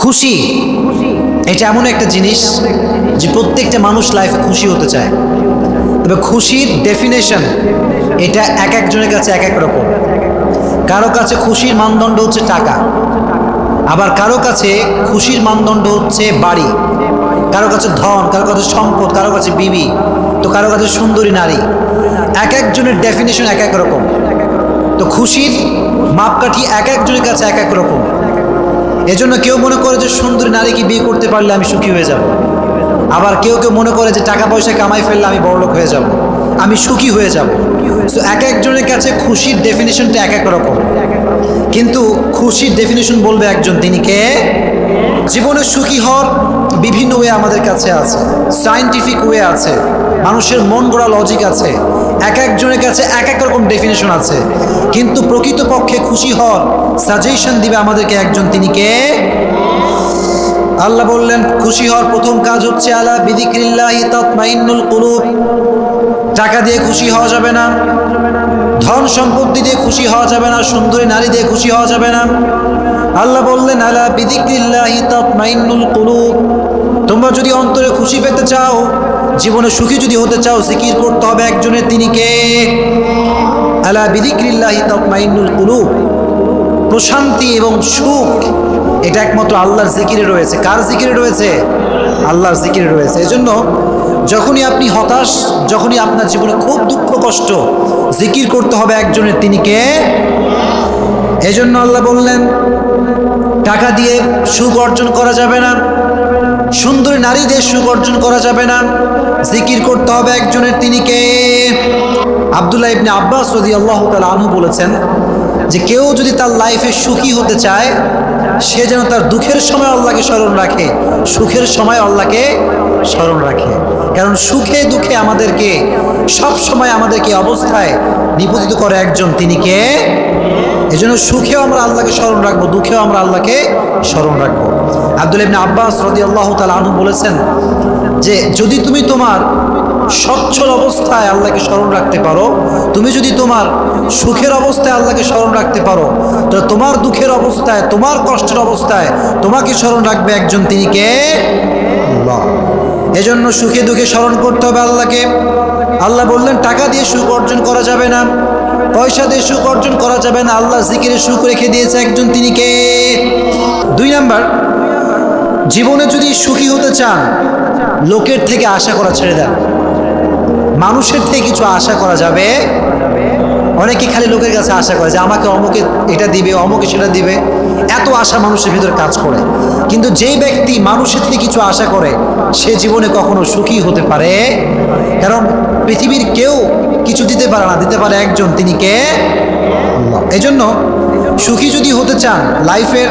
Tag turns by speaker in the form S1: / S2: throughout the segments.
S1: খুশি এটা এমন একটা জিনিস যে প্রত্যেকটা মানুষ লাইফে খুশি হতে চায়, তবে খুশির ডেফিনেশন এটা এক একজনের কাছে এক এক রকম। কারো কাছে খুশির মানদণ্ড হচ্ছে টাকা, আবার কারো কাছে খুশির মানদণ্ড হচ্ছে বাড়ি, কারো কাছে ধন, কারো কাছে সম্পদ, কারো কাছে বিবি, তো কারো কাছে সুন্দরী নারী। এক একজনের ডেফিনেশন এক এক রকম। তো খুশির মাপকাঠি এক একজনের কাছে এক এক রকম। এজন্য কেউ মনে করে যে সুন্দরী নারীকে বিয়ে করতে পারলে আমি সুখী হয়ে যাব, আবার কেউ কেউ মনে করে যে টাকা পয়সা কামাই ফেললে আমি বড়লোক হয়ে যাব, আমি সুখী হয়ে যাব। সো এক একজনের কাছে খুশির ডেফিনেশনটা এক এক রকম, কিন্তু খুশির ডেফিনেশন বলবে একজন, তিনি কে? জীবনে সুখী হওয়ার বিভিন্ন ওয়ে আমাদের কাছে আছে, সায়েন্টিফিক ওয়ে আছে, মানুষের মন গড়া লজিক আছে, এক একজনের কাছে এক এক রকম ডেফিনেশন আছে। কিন্তু প্রকৃতপক্ষে খুশি হওয়ার সাজেশন দিবে আমাদেরকে একজন, তিনি কে? আল্লাহ বললেন খুশি হওয়ার প্রথম কাজ হচ্ছে আলা বিযিকরিল্লাহি তাতমাইন্নুল কুলুব। টাকা দিয়ে খুশি হওয়া যাবে না, ধন সম্পত্তি দিয়ে খুশি হওয়া যাবে না, সুন্দরী নারী দিয়ে খুশি হওয়া যাবে না। আল্লাহ বললেন আলা বিযিকরিল্লাহি তাতমাইন্নুল কুলুব। তোমরা যদি অন্তরে খুশি পেতে চাও, জীবনে সুখী যদি হতে চাও, জিকির করতে হবে একজনের, তিনি কে? আলা বিযিকরিল্লাহি তাতমাইন্নুল কুলুব। প্রশান্তি এবং সুখ এটা একমাত্র আল্লাহর জিকিরে রয়েছে। কার জিকিরে রয়েছে? আল্লাহর জিকিরে রয়েছে। এজন্য যখনই আপনি হতাশ, যখনই আপনার জীবনে খুব দুঃখ কষ্ট, জিকির করতে হবে একজনের, তিনি কে? এজন্য আল্লাহ বললেন টাকা দিয়ে সুখ অর্জন করা যাবে না, সুন্দরী নারী দিয়ে সুখ অর্জন করা যাবে না, জিকির করতে হবে একজনের, তিনি কে? আব্দুল্লাহ ইবনে আব্বাস রাদিয়াল্লাহু তাআলা আনহু বলেছেন যে কেউ যদি তার লাইফে সুখী হতে চায়, সে যেন তার দুঃখের সময় আল্লাহকে স্মরণ রাখে, সুখের সময় আল্লাহকে স্মরণ রাখে। কারণ সুখে দুঃখে আমাদেরকে সব সময় আমাদেরকে অবস্থায় নিপতিত করে একজন, তিনি কে? এজন্য সুখেও আমরা আল্লাহকে স্মরণ রাখবো, দুঃখেও আমরা আল্লাহকে স্মরণ রাখবো। আব্দুল্লাহ ইবনে আব্বাস রাদিয়াল্লাহু তাআলা আনহু বলেছেন যে যদি তুমি তোমার সচ্ছল অবস্থায় আল্লাহকে স্মরণ রাখতে পারো, তুমি যদি তোমার সুখের অবস্থায় আল্লাহকে স্মরণ রাখতে পারো, তো তোমার দুঃখের অবস্থায়, তোমার কষ্টের অবস্থায় তোমাকে স্মরণ রাখবে একজন, তিনি কে? আল্লাহ। এজন্য সুখে দুঃখে স্মরণ করতে হবে আল্লাহকে। আল্লাহ বললেন টাকা দিয়ে সুখ অর্জন করা যাবে না, পয়সা দিয়ে সুখ অর্জন করা যাবে না, আল্লাহ জিকিরে সুখ রেখে দিয়েছে একজন, তিনি কে? 2 নাম্বার, জীবনে যদি সুখী হতে চান, লোকের থেকে আশা করা ছেড়ে দেন। মানুষের থেকে কিছু আশা করা যাবে। অনেকে খালি লোকের কাছে আশা করে যে আমাকে অমুকে এটা দিবে, অমুকে সেটা দিবে, এত আশা মানুষের ভিতরে কাজ করে। কিন্তু যেই ব্যক্তি মানুষের থেকে কিছু আশা করে, সে জীবনে কখনো সুখী হতে পারে। কারণ পৃথিবীর কেউ কিছু দিতে পারে না, দিতে পারে একজন, তিনি কে? আল্লাহ। এজন্য সুখী যদি হতে চান লাইফের,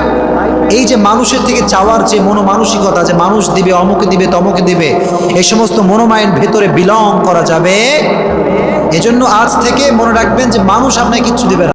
S1: এই যে মানুষের থেকে চাওয়ার যে মনোমানসিকতা, যে মানুষ দিবে, অমুকে দিবে, তমুকে দিবে, এই সমস্ত মনোমাইন্ড ভেতরে বিলং করা যাবে। এজন্য আজ থেকে মনে রাখবেন যে মানুষ আপনাকে কিচ্ছু দিবে না।